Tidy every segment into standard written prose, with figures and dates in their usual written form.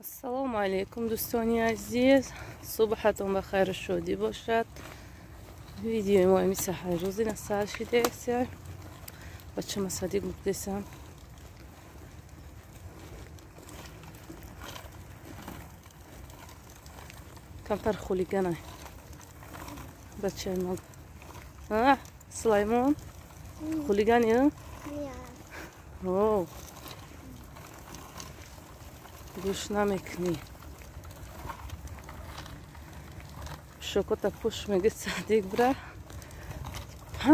السلام علیکم دوستانی عزیز، صبحتون بخیر و شادی باشد. ویدیو ما امی سحر روزی نسال شده است. بچه مصدیق مقدسم کمتر خولیگنه بچه ما سلیمان خولیگنی اوه گوش نمیکنی. شوکوتا پوش میگه صدیق بره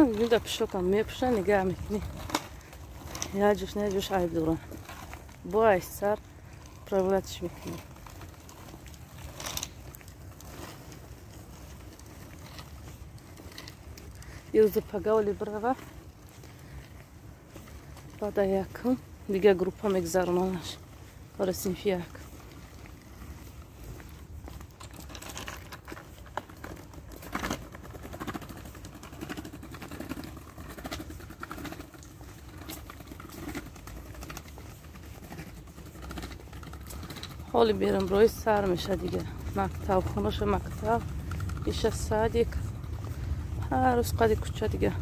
میده پشوکم میپشه نگه میکنی. یا جوش نه جوش عیب دارن با ایش سر پرولتش میکنی. یوزو پگاولی بره بعد یکم دیگه گروپا میگذارنش رسیم فيك. حالی بیرم روی سر میشه دیگه. مکتب خونش مکتب میشه صدیق هر روز قدی کوچه دیگه.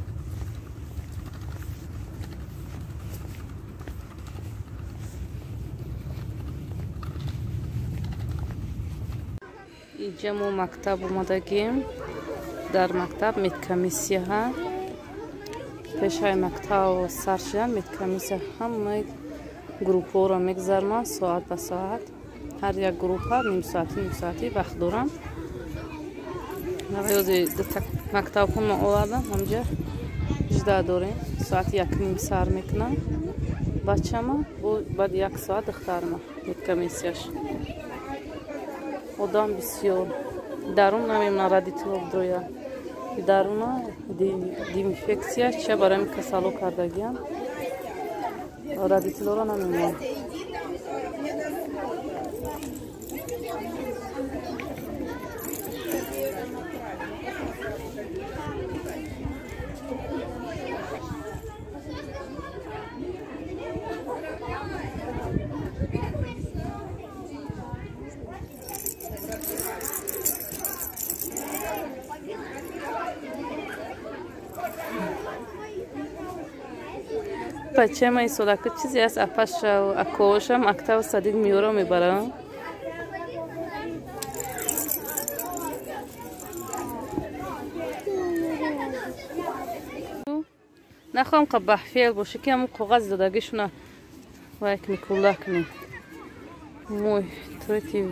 اینجا ما مکتب اومدگیم. در مکتب میتکمیسیه ها پیشای مکتب سر شدن میتکمیسیه همه گروپ ها را میگذارم ساعت به ساعت. هر یک گروپ ها نیم ساعتی وقت دارم. نویوزی مکتب خون ما آوردم همجا جدا داریم ساعت یک نیم سر میکنم بچه ما بعد یک ساعت دخترم میتکمیسیش. آدم بسیار درون نمیمونه رادیتیل درویا درون دیمفکسیا چه برای کسالو کردگیم رادیتیل رو نمیمونه. بچه ما این سولکه چیزی از اپش و اکوش هم اکتاو صدیق میورا میبرم. نخواهم قبح فیل باشه که همون قوغز دادگیشونه و یک میکوله کنیم. موی تویتی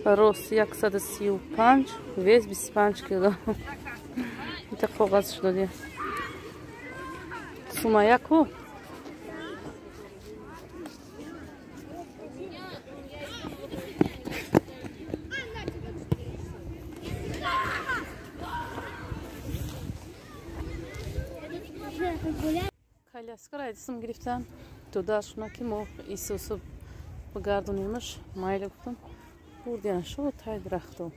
و روس 135 ویز 25 کیلو اینتا قوغزش دادیم. سوما یکو کالیاسکا را ایدیسم گرفتم تو داشتنا که ما ایسوسو بگردونیمش مایل گفتم بردیان شو تای درختو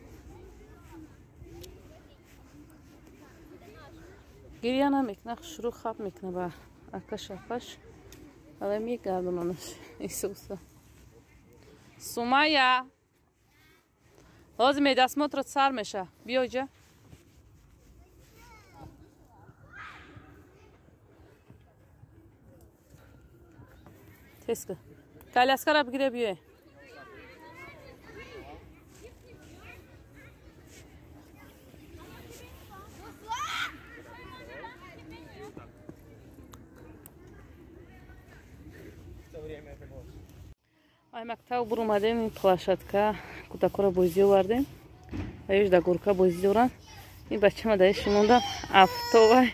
گریه نمیکنه شروع خواب میکنه با اکش اپش ولی میگردوننش ایسوسو. سومایا لازمه دستماترت سر میشه بیا اینجا. تسکه کالیاسکا را بگیره بیای. ای مکتب برو اومدیم این پلاشتکه کودکا را بازی آوردیم و یوش در گورکا بازی دارن. این بچه ما درش موندم افتوه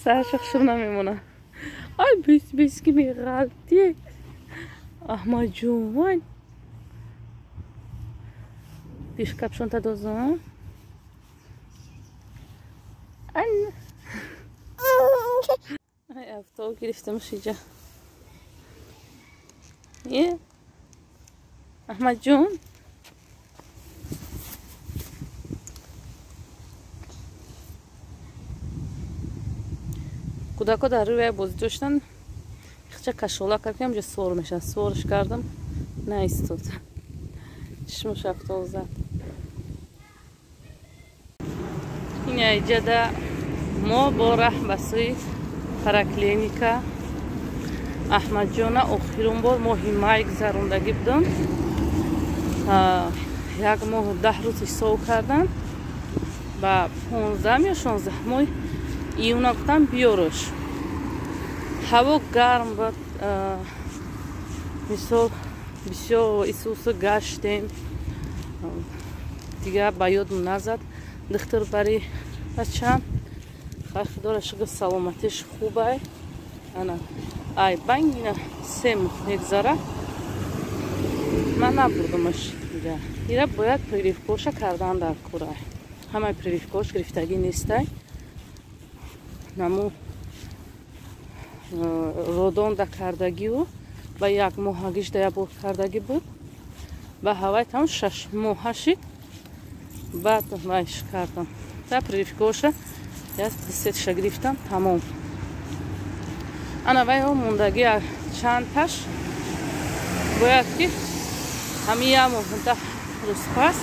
سرش خشم نمیمونه. ای بیس که می غلطی احمد جوان پیش کپشون تا دوزم ای افتوه گرفتمش اینجا. یه احمد جون کودکا در روی بازی داشتن вақча кашола кардем ҷа свор меша сворш кардам наистод чишму шафтол зад ин айҷада мо бо раҳ ба сӯи параклиника аҳмадҷона охирум бор моҳи май гузарондагӣ будам 1 моҳу 10 рӯз ҳисоб кардам ба 15 ё 16 моҳи июна гуфтам биёрош ҳаво гарм буд мисол бисёр исӯсу гаштем дигар ба ёдам назад духтур бари бачам хай худоро шукр саломатиш хубай ана ай бангина 3 моҳ мегзара ман набурдамаш ҷа ира бояд прививкоша кардан дар курай ҳамаи прививкош гирифтагӣ нестай наму родонда кардагиу ба 1 моҳагиш да ябор кардагӣ буд ба ҳавай там 6 моҳаши баъд вайш кардам да прививкоша я дисетша гирифтам тамом ана вай мондаги чандташ бояд ки ҳамин 1 моҳ 10 рӯз пас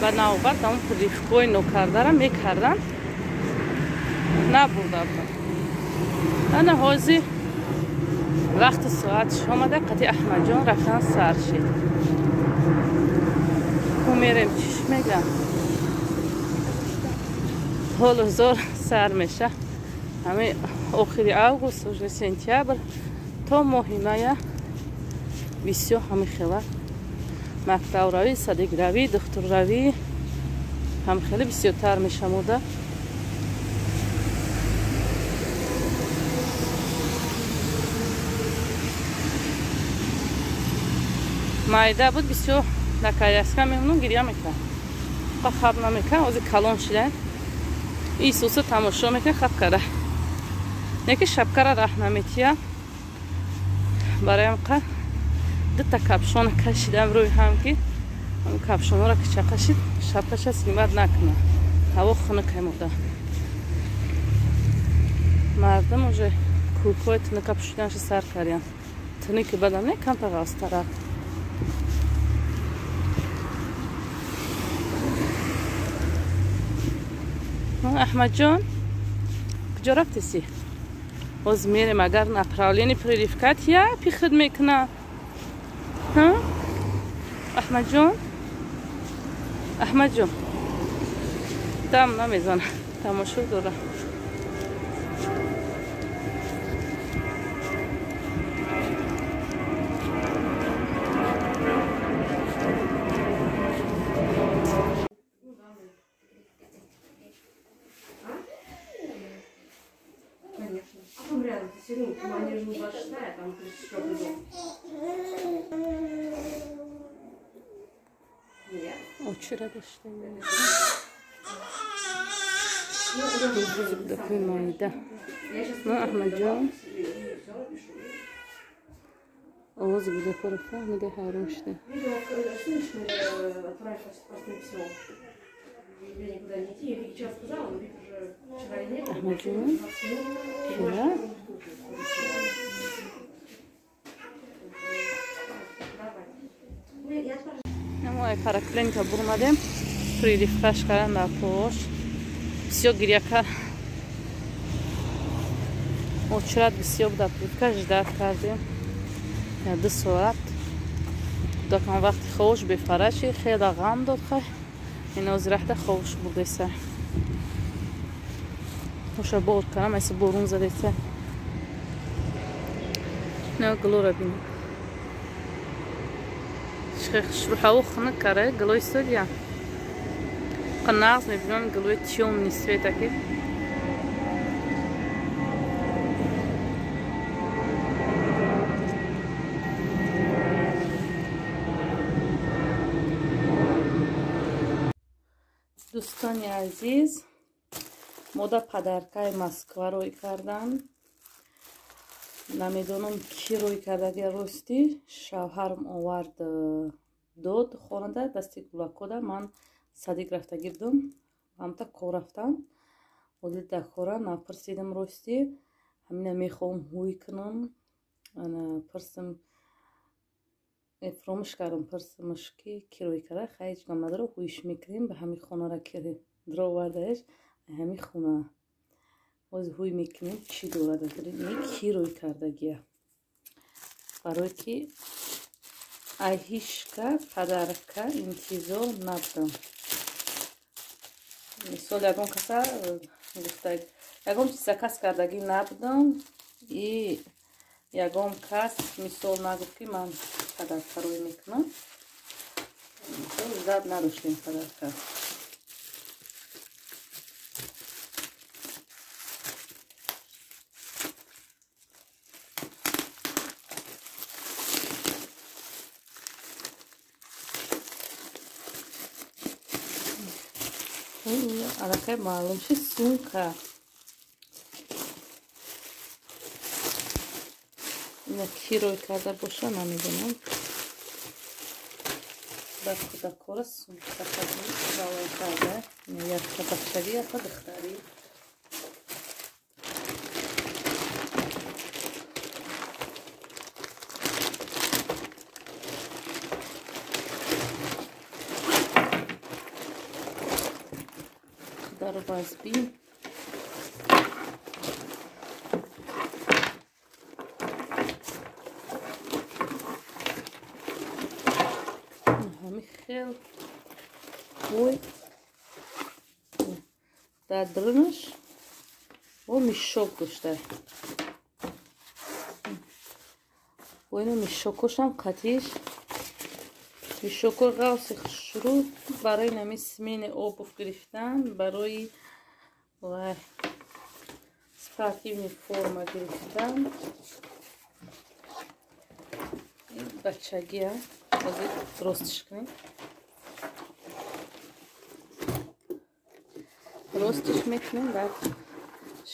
ба навбат ҳамон прививкои нокардара мекардан набурда будам ана ҳозир вақти соатш омада қати аҳмадҷон рафтан сар шид умерем чиш мегам ҳолу зор сар меша ҳамин охири август уже сентябр то моҳи мая бисёр ҳамин хела мактабравӣ садиқравӣ духтурравӣ ҳам хеле бисёртар мешамуда майда буд бисёр накаяска мемонум гирья мекард ва хаб намекард ҳозир калон шида исӯса тамошо мекард хаб кара неки шабкара раҳ наметия бароям қа дута капшона кашидам рӯи ҳам ки ҳамн капшонора кича кашид шабкаша симат накуна ҳаво хунукай мода мардум уже кӯкҳои тунука пушиданаши сар кардям тунуки бадам не камтар астарак аҳмадҷон куҷо рафтеси ҳозир мерем агар направлени прививкат я пихид мекуна аҳмадҷон дам намезана тамошо дора Они же не 26, а там 34 дом. Нет. очередь дошта майда аҳмадҷон овози буда кора фаҳмида ҳайрон шуда аҳмадҷон кия намои параклиника бурмадем прививкаш кардан дар пош бисёр гирья кард очрат бисёр буда прививка ждат кардем 2 соат докан вақти ховуш бефараши хела ғам дод хай ин ҳозир рафта ховуш бурдеса оша бор карам айса борун задеса на глора бин шру ҳаво хунук кара глой стодия нағз мебинам глой тёмный светаки дӯстони азиз мода падаркаи Москва рӯй кардан намедонам ки рӯй кардаги рости шавҳарам овард дод хонада дасти гулакода ман садиқ рафтагӣ будам ҳамта кор рафтам ҳозир дар кора напурсидам рости ҳамина мехоҳам ҳӯй кунам ана пирсим фромиш кардам пирсимаш ки кирой кара хайч гам надора ҳуиш мекунем ба ҳами хонара ки дровардаеш ҳами хона боз ҳуй мекунем чӣ дорад ин кирой кардагия барое ки айҳишка падарка интизор набудам мисол ягон каса гуфтаг ягон чиза кас кардагӣ набудам и ягон кас мисол нагуфт ки ман падаркарой мекунам зад надоштем падарка аллакай маълум ши сумка ина кирой карда боша намедонам бар кӯдакора сумка балой карда ина якта бачагӣ якта духтарӣ дарбазбин хел ой дар дрынаш бо мишок дошта бо ина мишокошам қатиш мишоко ғавси хушру барои нами смени обув гирифтан барои спортивни форма гирифтан бачагия ҳозир ростиш кунем ростиш мекунем баъд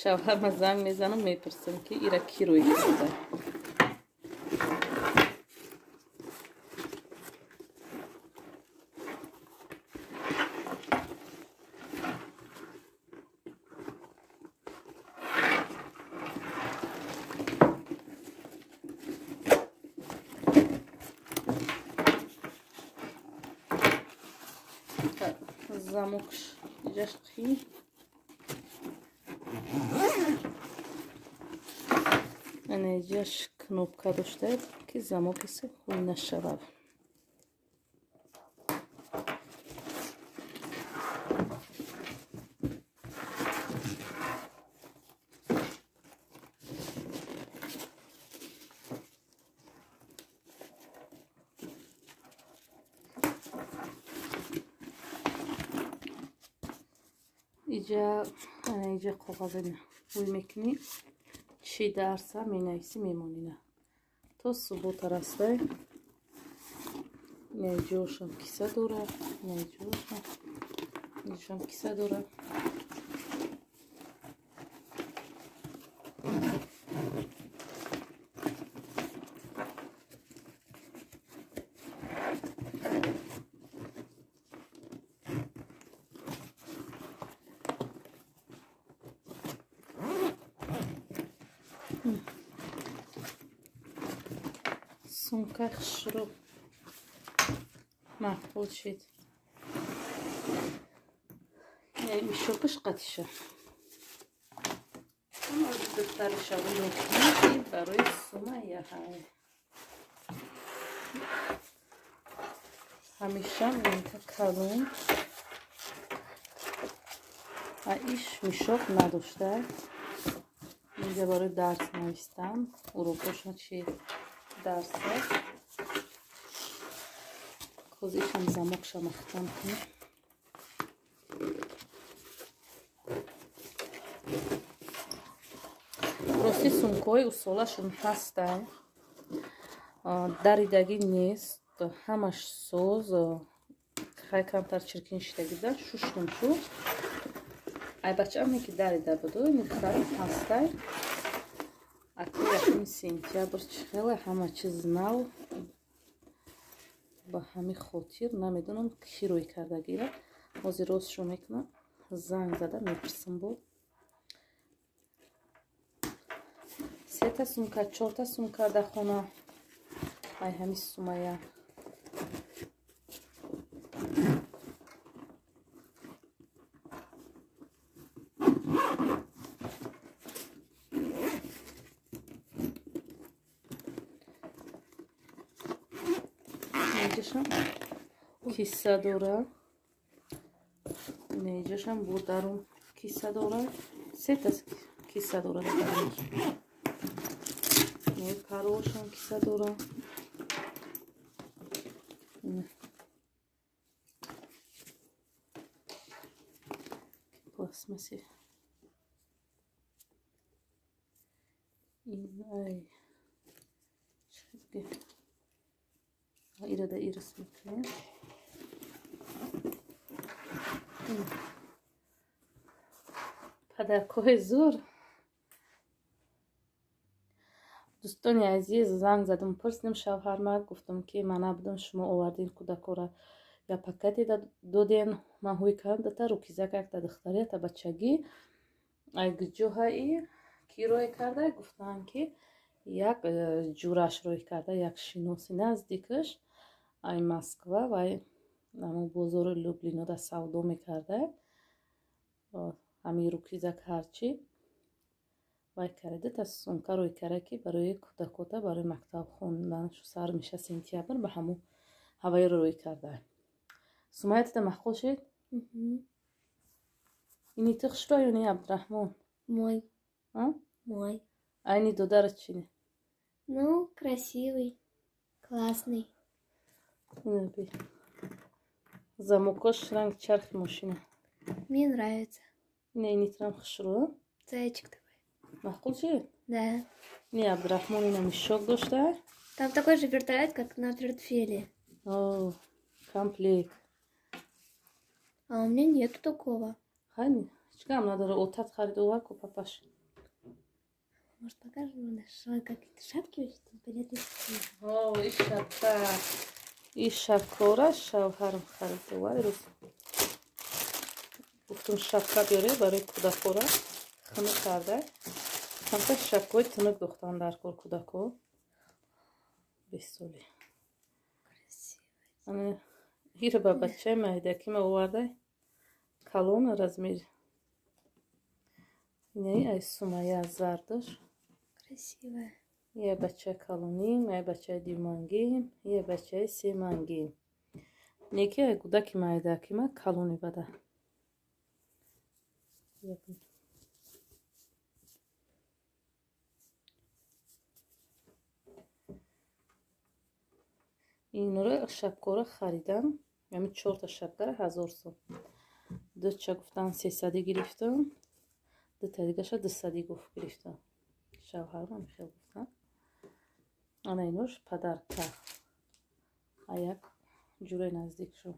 шавҳарма занг мезанам мепурсам ки ира ки рӯй карда замокш иҷаш қӣ ана иҷаш кнопка доштад ки замокиса ҳуй нашавад иҷа коғаза ҳуй мекунӣ чӣ дарса менависӣ мемонина то суббота растай инаиҷошам киса дора инаиҷошам киса дора сумка хушрӯ маҳфуз шид мишокаш қатиша духтариша вилокунӣ барои сума яҳай ҳамеша мента калон иш мишок надошта инҷа барои дарс навистам урокошон чи дарса ҳозиршам замокшам ахтам кунем рости сумкаҳои усолашон ҳастанд даридагӣ нест ҳамаш соз хай камтар чиркин шидагӣ дар шушнум шу ай бачааме ки дарида буду мухтариб ҳастай аки якуми сентябр чихела ҳама чиз нав ба ҳами хотир намедонам ки рӯй кардагира ҳозир ростшо мекунам занг зада мепурсам бо 3 сумка 4 сумка дар хона. ай ҳами Сумайя неҷашам кисса дора. неҷашам бурдарум кисса дора. 3 та кисса дора. не парошам кисса дора. пластмассе ин ай ирада ирис мекунем. падаркои зур. дӯстони азиз, занг задам, пурсидам шавҳарма, гуфтам ки ман набудам, шумо овардин кӯдакора я пакете доден. ман ҳуй кардата рукизак якта духтарията бачагӣ ай гуҷӯҳаи ки рой карда. гуфтанд ки як ҷураш рой карда, як шиноси наздикаш ай Москва вай амо бозори Люблинода савдо мекарда. ҳамин рукизак ҳарчи вай карда сумка рой карда ки барои кӯдакота барои мактаб хонданашо сар меша сентябр ба ҳамон ҳавайро рой карда. Сумаятида махқул шед? Ини тиқ шуро ё не Абдурахмон? Мой. А? Мой. Айни додарат чини? Ну, красивый, классный. Замокош ранг чархи машина. Мне нравится. Не, ини трам хушро? Зайчик такой. Махқул шед? Да. Не, Абдурахмон ина мешок дошта? Там такой же вертолет, как на портфеле. О, комплект. А у меня нету такого. Хани, чикам надо отат харидовар ко папаш. Может, покажем на какие-то шапки очень там понятно. О, и шапка. И шапкора шавҳарам харидовар рӯз. гуфтам шапка биёре барои кӯдакора хина карда. ҳамта шапкаҳои тунук дохтан дар кор кӯдако. 20 соли. Красиво. ира ба бачаи маҳидаки ма оварда. калон размер. Не, ай Сумайя зардош. Красивая. Я бача калоним, я бача дивмангим, я бача семангим. Неки ай кӯдаки маҳидаки ма калони бада. инро шапкора харидам. ями 4 та шапкара 1000 сом. дуча гуфтан 300 гирифтам. дута дигаша 200 гуфт гирифтам. шавҳарам хел гуфтан. ана инош падарка. аяк ҷуре наздик шо.